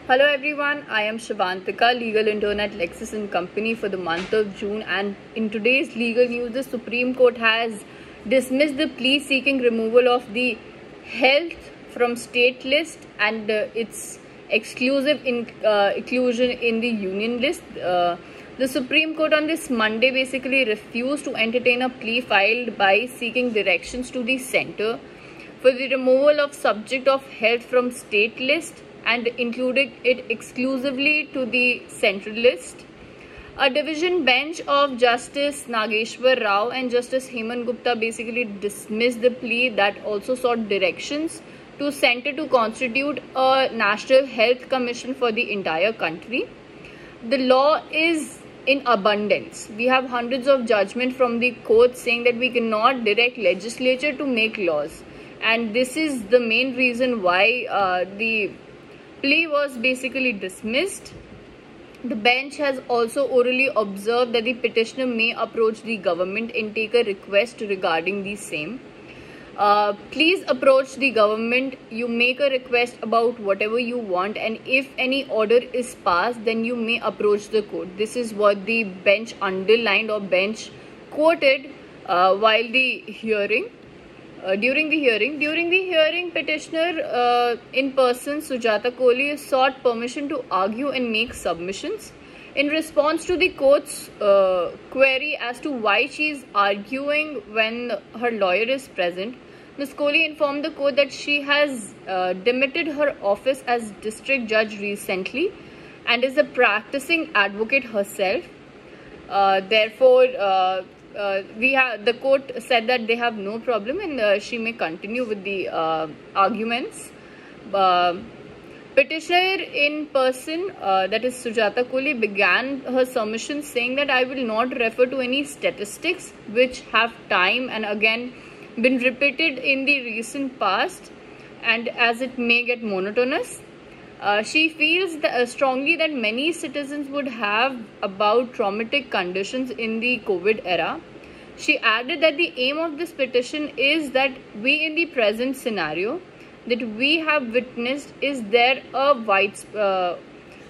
Hello everyone, I am Shivantika, legal intern at Lexis & Company for the month of June, and in today's legal news, the Supreme Court has dismissed the plea seeking removal of the health from state list and its exclusive inclusion in the union list. The Supreme Court on this Monday basically refused to entertain a plea filed by seeking directions to the centre for the removal of subject of health from state list and including it exclusively to the central list. A division bench of Justice Nageshwar Rao and Justice Hemant Gupta basically dismissed the plea that also sought directions to centre to constitute a National Health Commission for the entire country. The law is in abundance. We have hundreds of judgments from the courts saying that we cannot direct legislature to make laws, and this is the main reason why the plea was basically dismissed. The bench has also orally observed that the petitioner may approach the government and take a request regarding the same. Please approach the government. You make a request about whatever you want, and if any order is passed, then you may approach the court. This is what the bench underlined or bench quoted while the hearing. During the hearing, petitioner in person Sujata Kohli sought permission to argue and make submissions. In response to the court's query as to why she is arguing when her lawyer is present, Ms. Kohli informed the court that she has demitted her office as district judge recently and is a practicing advocate herself. Therefore, the court said that they have no problem and she may continue with the arguments. Petitioner in person, that is Sujata Kohli, began her submission saying that I will not refer to any statistics which have time and again been repeated in the recent past, and as it may get monotonous. She feels strongly that many citizens would have about traumatic conditions in the COVID era. She added that the aim of this petition is that we in the present scenario that we have witnessed is there a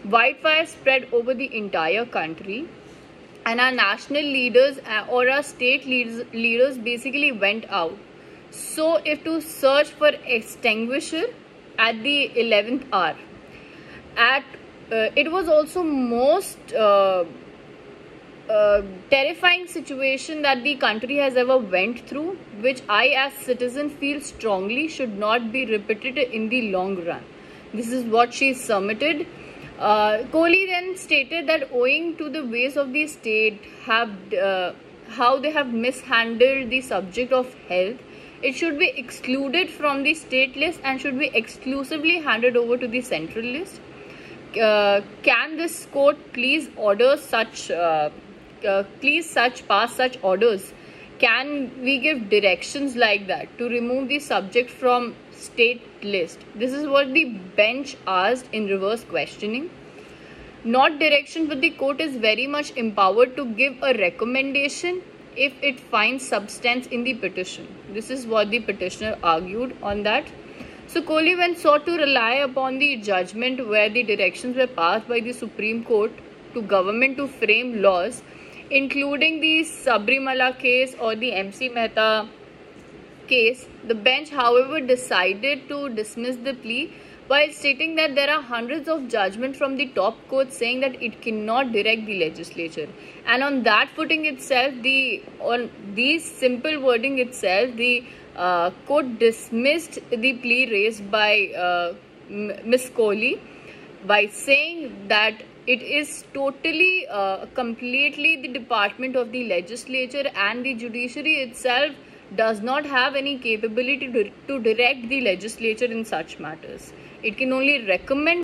wildfire spread over the entire country, and our national leaders or our state leaders basically went out so if to search for extinguisher at the 11th hour. It was also most terrifying situation that the country has ever went through, which I as citizen feel strongly should not be repeated in the long run. This is what she submitted. Kohli then stated that owing to the ways of the state how they have mishandled the subject of health, it should be excluded from the state list and should be exclusively handed over to the central list. Can this court please order such pass such orders? Can we give directions like that to remove the subject from state list? This is what the bench asked in reverse questioning. Not direction, but the court is very much empowered to give a recommendation if it finds substance in the petition. This is what the petitioner argued on that. So Kohli when sought to rely upon the judgment where the directions were passed by the Supreme Court to government to frame laws, including the Sabrimala case or the MC Mehta case, the bench however decided to dismiss the plea while stating that there are hundreds of judgments from the top court saying that it cannot direct the legislature. And on that footing itself, on these simple wording itself, the court dismissed the plea raised by Ms. Kohli by saying that it is totally, completely the department of the legislature, and the judiciary itself does not have any capability to direct the legislature in such matters. It can only recommend